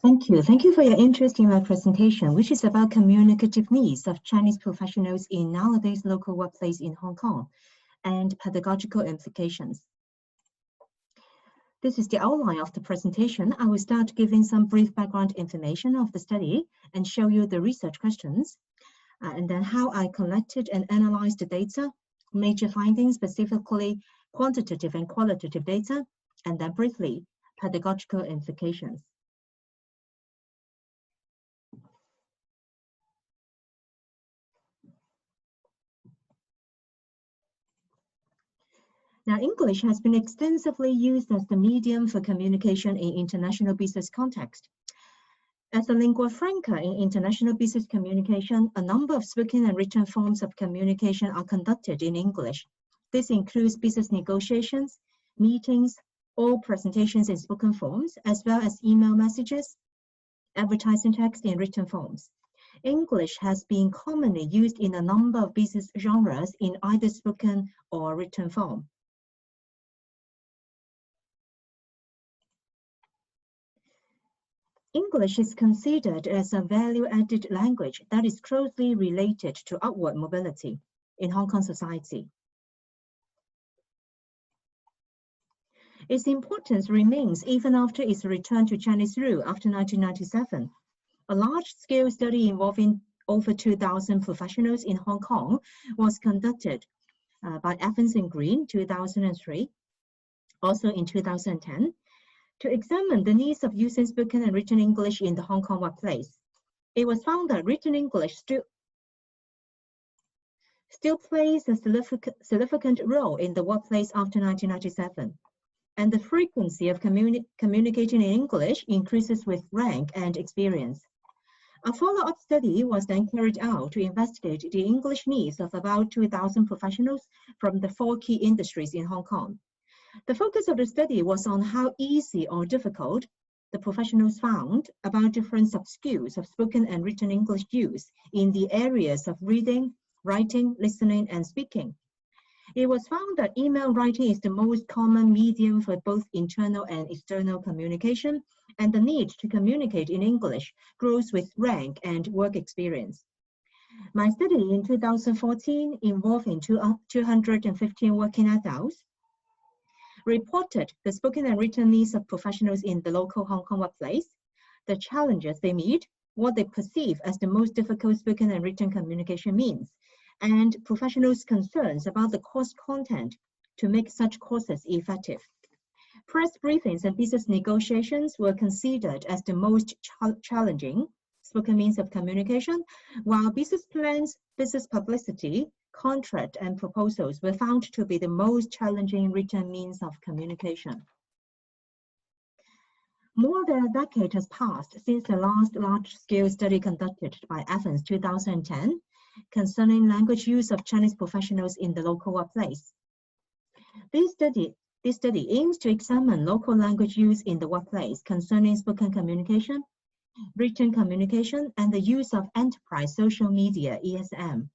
Thank you. Thank you for your interest in my presentation, which is about communicative needs of Chinese professionals in nowadays local workplace in Hong Kong and pedagogical implications. This is the outline of the presentation. I will start giving some brief background information of the study and show you the research questions, and then how I collected and analyzed the data, major findings, specifically quantitative and qualitative data, and then briefly, pedagogical implications. Now, English has been extensively used as the medium for communication in international business context. As a lingua franca in international business communication, a number of spoken and written forms of communication are conducted in English. This includes business negotiations, meetings, or presentations in spoken forms, as well as email messages, advertising text in written forms. English has been commonly used in a number of business genres in either spoken or written form. English is considered as a value-added language that is closely related to upward mobility in Hong Kong society. Its importance remains even after its return to Chinese rule after 1997. A large-scale study involving over 2,000 professionals in Hong Kong was conducted by Evans and Green, 2003, also in 2010, to examine the needs of using spoken and written English in the Hong Kong workplace. It was found that written English still plays a significant role in the workplace after 1997, and the frequency of communicating in English increases with rank and experience. A follow-up study was then carried out to investigate the English needs of about 2,000 professionals from the 4 key industries in Hong Kong. The focus of the study was on how easy or difficult the professionals found about different sub-skills of spoken and written English use in the areas of reading, writing, listening, and speaking. It was found that email writing is the most common medium for both internal and external communication, and the need to communicate in English grows with rank and work experience. My study in 2014, involving 215 working adults, reported the spoken and written needs of professionals in the local Hong Kong workplace, the challenges they meet, what they perceive as the most difficult spoken and written communication means, and professionals' concerns about the course content to make such courses effective. Press briefings and business negotiations were considered as the most challenging spoken means of communication, while business plans, business publicity, contract, and proposals were found to be the most challenging written means of communication. More than a decade has passed since the last large-scale study conducted by Evans 2010 concerning language use of Chinese professionals in the local workplace. This study aims to examine local language use in the workplace concerning spoken communication, written communication, and the use of enterprise social media, ESM.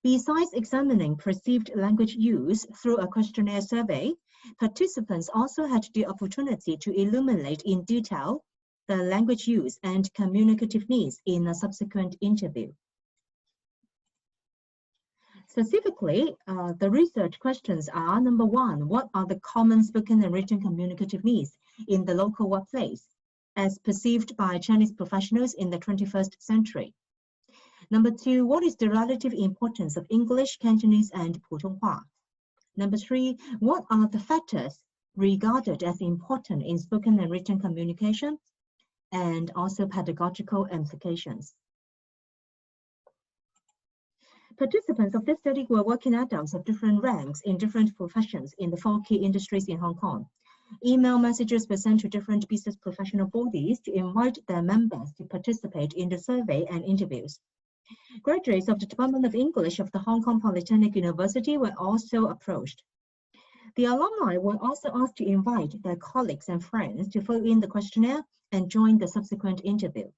Besides examining perceived language use through a questionnaire survey, participants also had the opportunity to illuminate in detail the language use and communicative needs in a subsequent interview. Specifically, the research questions are: number 1, what are the common spoken and written communicative needs in the local workplace as perceived by Chinese professionals in the 21st century? Number 2, what is the relative importance of English, Cantonese, and Putonghua? Number 3, what are the factors regarded as important in spoken and written communication, and also pedagogical implications? Participants of this study were working adults of different ranks in different professions in the 4 key industries in Hong Kong. Email messages were sent to different business professional bodies to invite their members to participate in the survey and interviews. Graduates of the Department of English of the Hong Kong Polytechnic University were also approached. The alumni were also asked to invite their colleagues and friends to fill in the questionnaire and join the subsequent interview.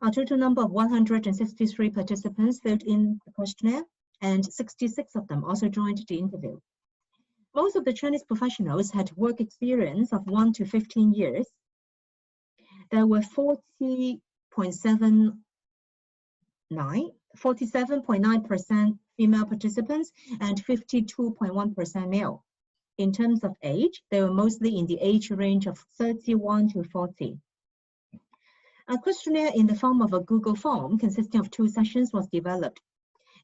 A total number of 163 participants filled in the questionnaire, and 66 of them also joined the interview. Most of the Chinese professionals had work experience of 1 to 15 years. There were 47.9% female participants and 52.1% male. In terms of age, they were mostly in the age range of 31 to 40. A questionnaire in the form of a Google form consisting of 2 sessions was developed.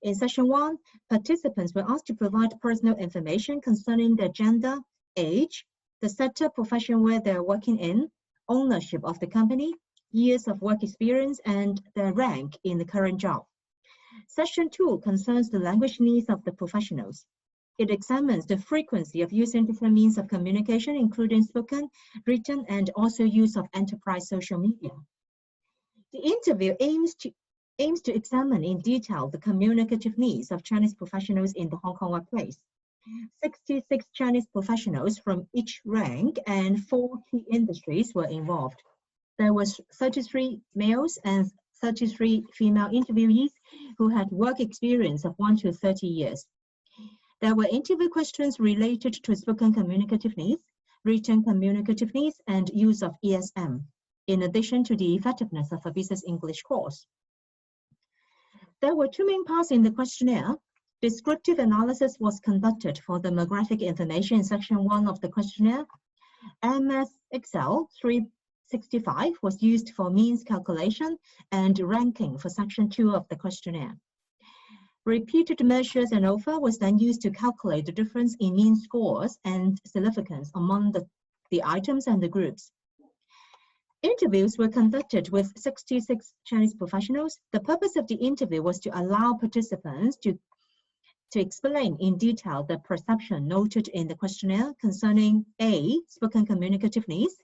In session 1, participants were asked to provide personal information concerning their gender, age, the sector profession where they are working in, ownership of the company, years of work experience, and their rank in the current job. Session 2 concerns the language needs of the professionals. It examines the frequency of using different means of communication, including spoken, written, and also use of enterprise social media. The interview aims to examine in detail the communicative needs of Chinese professionals in the Hong Kong workplace. 66 Chinese professionals from each rank and 4 key industries were involved. There were 33 males and 33 female interviewees who had work experience of 1 to 30 years. There were interview questions related to spoken communicative needs, written communicative needs, and use of ESM, in addition to the effectiveness of a business English course. There were 2 main parts in the questionnaire. Descriptive analysis was conducted for the demographic information in section 1 of the questionnaire. MS Excel 365 was used for means calculation and ranking for section 2 of the questionnaire. Repeated measures and alpha was then used to calculate the difference in mean scores and significance among the items and the groups. Interviews were conducted with 66 Chinese professionals. The purpose of the interview was to allow participants to explain in detail the perception noted in the questionnaire concerning A, spoken communicative needs,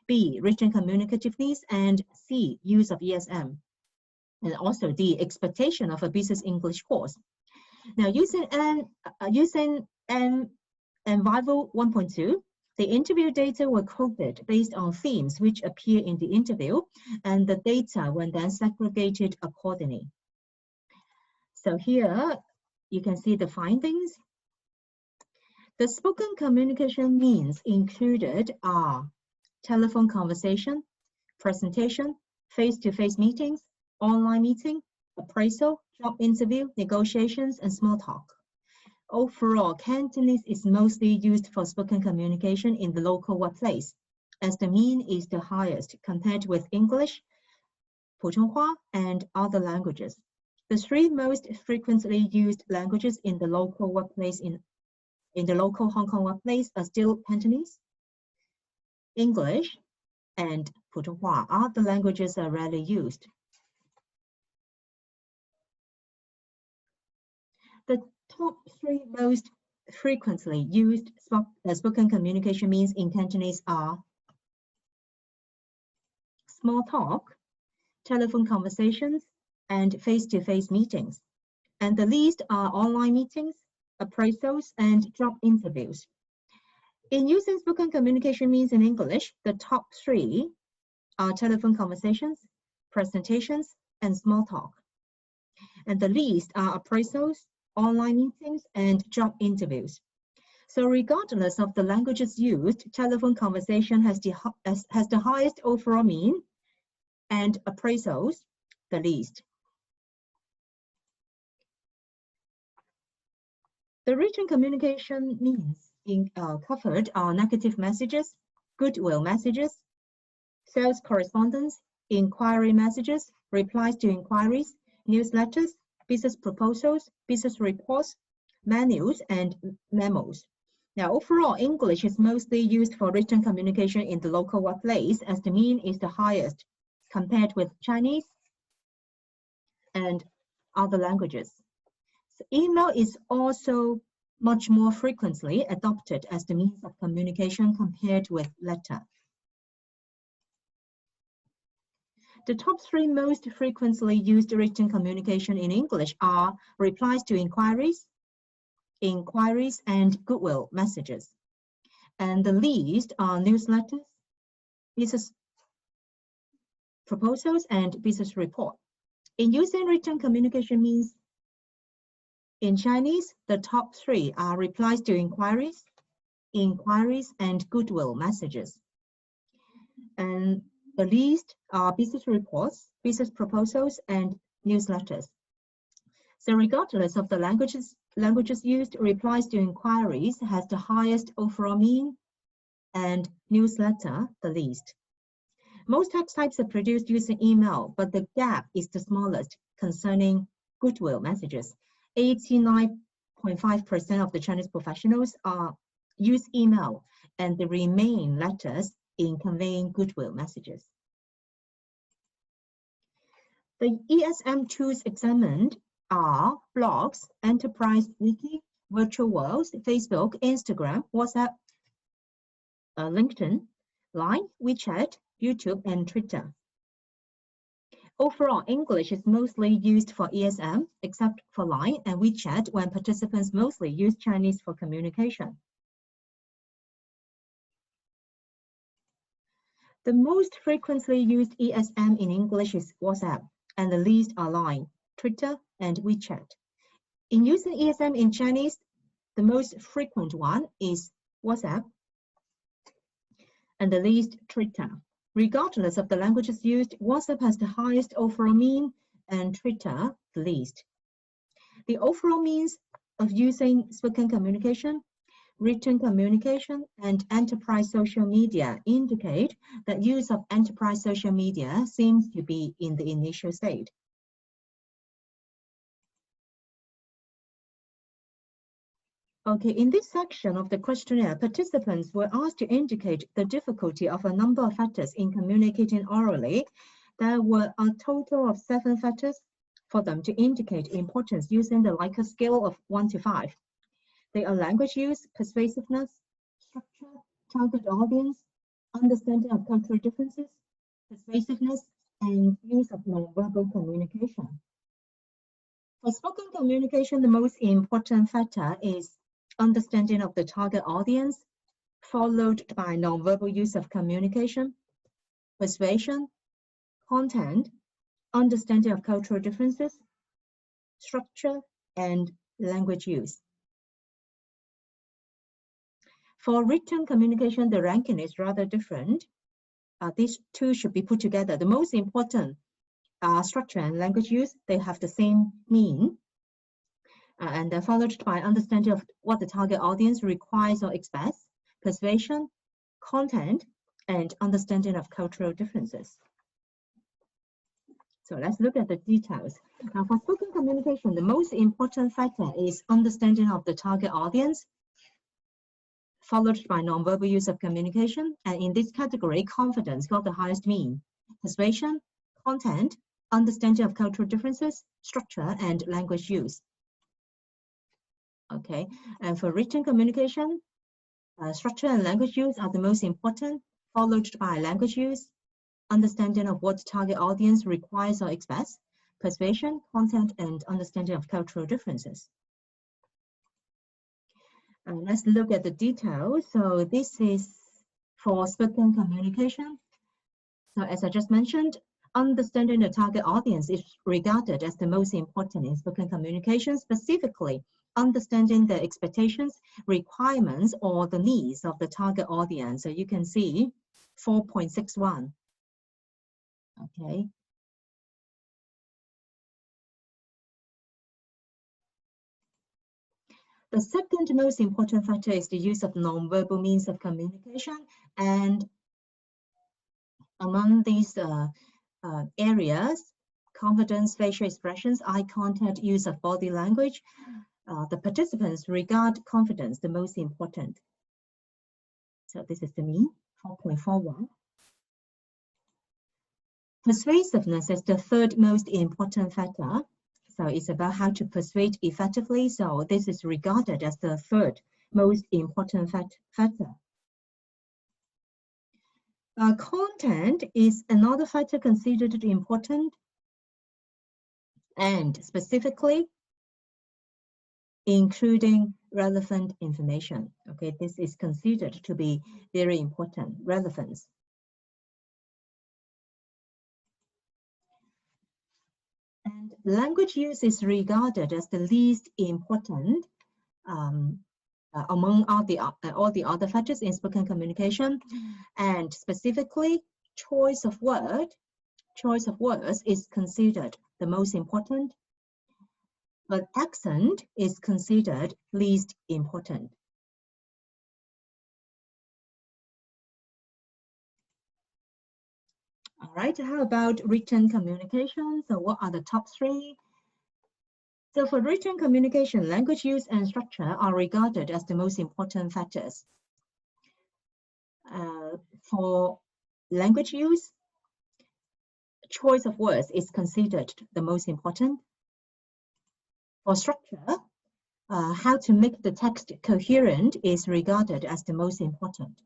B, written communicative needs, and C, use of ESM, and also the expectation of a business English course. Now, using Envival 1.2, the interview data were coded based on themes which appear in the interview, and the data were then segregated accordingly. So here you can see the findings. The spoken communication means included are telephone conversation, presentation, face-to-face meetings, online meeting, appraisal, job interview, negotiations, and small talk. Overall, Cantonese is mostly used for spoken communication in the local workplace, as the mean is the highest compared with English, Putonghua, and other languages. The 3 most frequently used languages in the local workplace in the local Hong Kong workplace are still Cantonese, English, and Putonghua. Other languages are rarely used. The top 3 most frequently used spoken communication means in Cantonese are small talk, telephone conversations, and face-to-face meetings. And the least are online meetings, appraisals, and job interviews. In using spoken communication means in English, the top 3 are telephone conversations, presentations, and small talk. And the least are appraisals, online meetings, and job interviews. So regardless of the languages used, telephone conversation has the highest overall mean, and appraisals the least. The written communication means covered are negative messages, goodwill messages, sales correspondence, inquiry messages, replies to inquiries, newsletters, business proposals, business reports, manuals, and memos. Now, overall, English is mostly used for written communication in the local workplace, as the mean is the highest compared with Chinese and other languages. So email is also much more frequently adopted as the means of communication compared with letter. The top 3 most frequently used written communication in English are replies to inquiries, and goodwill messages. And the least are newsletters, business proposals, and business report. In using written communication means in Chinese, the top 3 are replies to inquiries, and goodwill messages. And The least are business reports, business proposals, and newsletters. So regardless of the languages used, replies to inquiries has the highest overall mean, and newsletter the least. Most text types are produced using email, but the gap is the smallest concerning goodwill messages. 89.5% of the Chinese professionals use email, and they remain letters in conveying goodwill messages. The ESM tools examined are blogs, enterprise wiki, virtual worlds, Facebook, Instagram, WhatsApp, LinkedIn, Line, WeChat, YouTube, and Twitter. Overall, English is mostly used for ESM, except for Line and WeChat, when participants mostly use Chinese for communication. The most frequently used ESM in English is WhatsApp, and the least are Line, Twitter, and WeChat. In using ESM in Chinese, the most frequent one is WhatsApp, and the least Twitter. Regardless of the languages used, WhatsApp has the highest overall mean and Twitter the least. The overall means of using spoken communication, written communication, and enterprise social media indicate that use of enterprise social media seems to be in the initial state. Okay, in this section of the questionnaire, participants were asked to indicate the difficulty of a number of factors in communicating orally. There were a total of 7 factors for them to indicate importance using the Likert scale of 1 to 5. They are language use, persuasiveness, structure, target audience, understanding of cultural differences, persuasiveness, and use of nonverbal communication. For spoken communication, the most important factor is understanding of the target audience, followed by nonverbal use of communication, persuasion, content, understanding of cultural differences, structure, and language use. For written communication, the ranking is rather different. These two should be put together. The most important are structure and language use. They have the same mean. And they're followed by understanding of what the target audience requires or expects, persuasion, content, and understanding of cultural differences. So let's look at the details. Now, for spoken communication, the most important factor is understanding of the target audience, followed by nonverbal use of communication. And in this category, confidence got the highest mean. Persuasion, content, understanding of cultural differences, structure, and language use. Okay, and for written communication, structure and language use are the most important, followed by language use, understanding of what target audience requires or expects, persuasion, content, and understanding of cultural differences. And let's look at the details. So this is for spoken communication. So as I just mentioned, understanding the target audience is regarded as the most important in spoken communication, specifically understanding the expectations, requirements, or the needs of the target audience. So you can see 4.61. Okay. The second most important factor is the use of nonverbal means of communication. And among these areas, confidence, facial expressions, eye contact, use of body language, the participants regard confidence the most important. So this is the mean, 4.41. Persuasiveness is the third most important factor. So it's about how to persuade effectively. So this is regarded as the third most important factor. Content is another factor considered important, and specifically including relevant information. Okay, this is considered to be very important, relevance. And language use is regarded as the least important among all the other factors in spoken communication, and specifically choice of words is considered the most important, but accent is considered least important. All right, how about written communication? So what are the top three? So for written communication, language use and structure are regarded as the most important factors. For language use, choice of words is considered the most important. For structure, how to make the text coherent is regarded as the most important.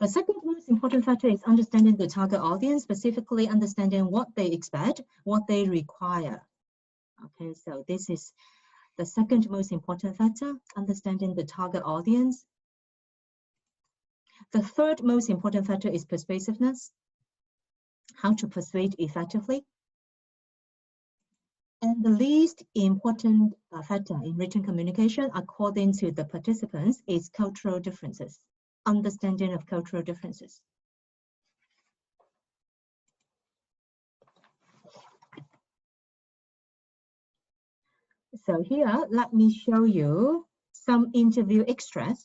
The second most important factor is understanding the target audience, specifically understanding what they expect, what they require. Okay, so this is the second most important factor, understanding the target audience. The third most important factor is persuasiveness, how to persuade effectively. And the least important factor in written communication, according to the participants, is cultural differences, understanding of cultural differences. So here, let me show you some interview extras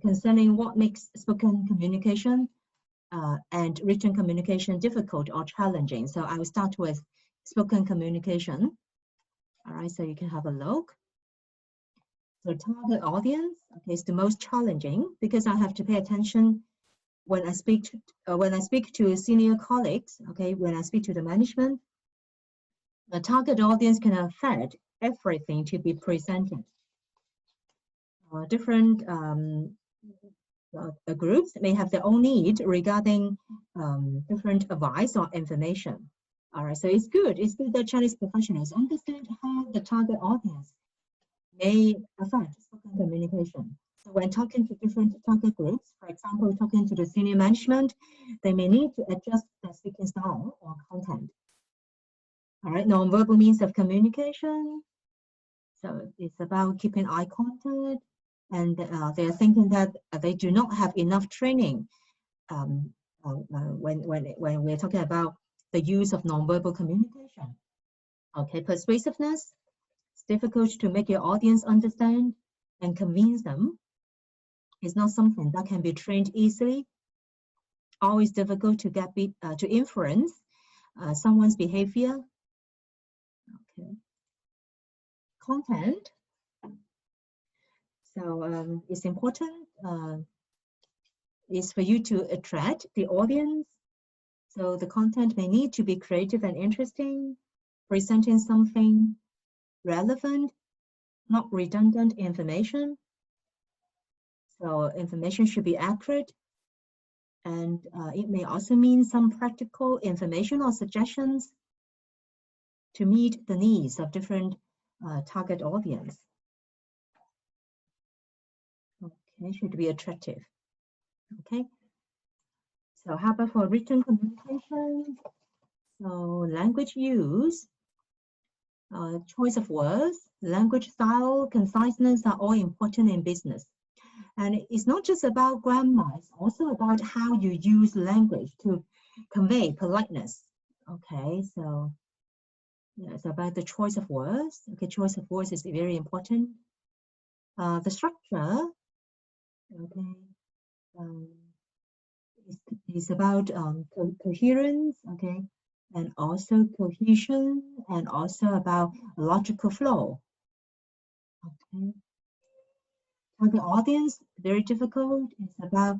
concerning what makes spoken communication and written communication difficult or challenging. So I will start with spoken communication. All right, so you can have a look. So target audience, okay, is the most challenging because I have to pay attention when I speak to senior colleagues. Okay, when I speak to the management, the target audience can affect everything to be presented. Different groups may have their own need regarding different advice or information. All right, so it's good that Chinese professionals understand how the target audience may affect spoken communication. So when talking to different target groups, for example, talking to the senior management, they may need to adjust their speaking style or content. All right, non-verbal means of communication. So it's about keeping eye contact, and they are thinking that they do not have enough training when we're talking about the use of non-verbal communication. Okay, persuasiveness. It's difficult to make your audience understand and convince them. It's not something that can be trained easily. Always difficult to get to influence someone's behavior. Okay. Content. So it's important is for you to attract the audience. So the content may need to be creative and interesting, presenting something relevant, not redundant information. So information should be accurate, and it may also mean some practical information or suggestions to meet the needs of different target audience. Okay, should be attractive. Okay. So how about for written communication? So language use, choice of words, language style, conciseness are all important in business. And it's not just about grammar, it's also about how you use language to convey politeness. Okay, so yeah, it's about the choice of words. Okay, choice of words is very important. The structure, okay, is about coherence, okay, and also cohesion, and also about logical flow. Okay. For the audience, very difficult. It's about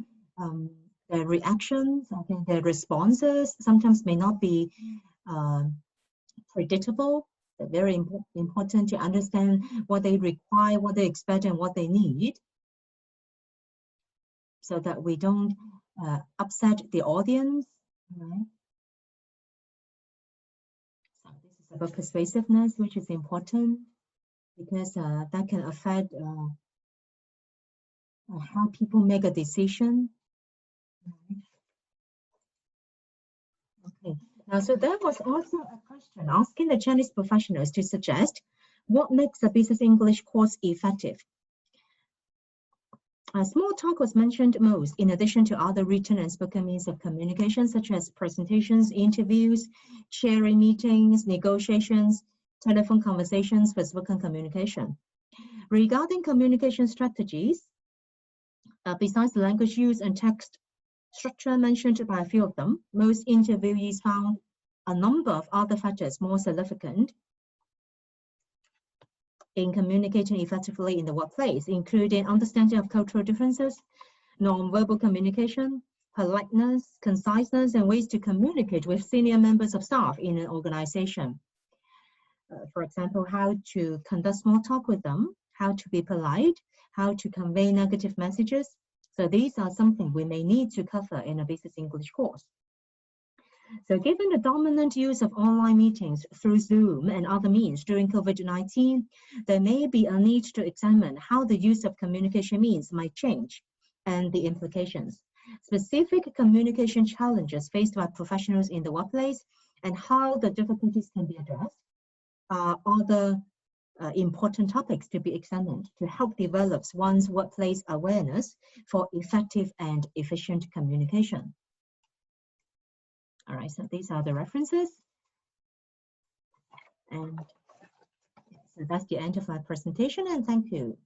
their reactions, okay, their responses sometimes may not be predictable. They're very important to understand what they require, what they expect, and what they need, so that we don't upset the audience. Right? So this is about persuasiveness, which is important because that can affect how people make a decision. Okay. Now, so there was also a question asking the Chinese professionals to suggest what makes a business English course effective. Small talk was mentioned most, in addition to other written and spoken means of communication, such as presentations, interviews, sharing meetings, negotiations, telephone conversations for spoken communication. Regarding communication strategies, besides the language use and text structure mentioned by a few of them, most interviewees found a number of other factors more significant in communicating effectively in the workplace, including understanding of cultural differences, non-verbal communication, politeness, conciseness, and ways to communicate with senior members of staff in an organization. For example, how to conduct small talk with them, how to be polite, how to convey negative messages. So these are something we may need to cover in a business English course. So given the dominant use of online meetings through Zoom and other means during COVID-19, there may be a need to examine how the use of communication means might change and the implications, specific communication challenges faced by professionals in the workplace, and how the difficulties can be addressed are other important topics to be examined to help develop one's workplace awareness for effective and efficient communication. All right, so these are the references. And so that's the end of my presentation, and thank you.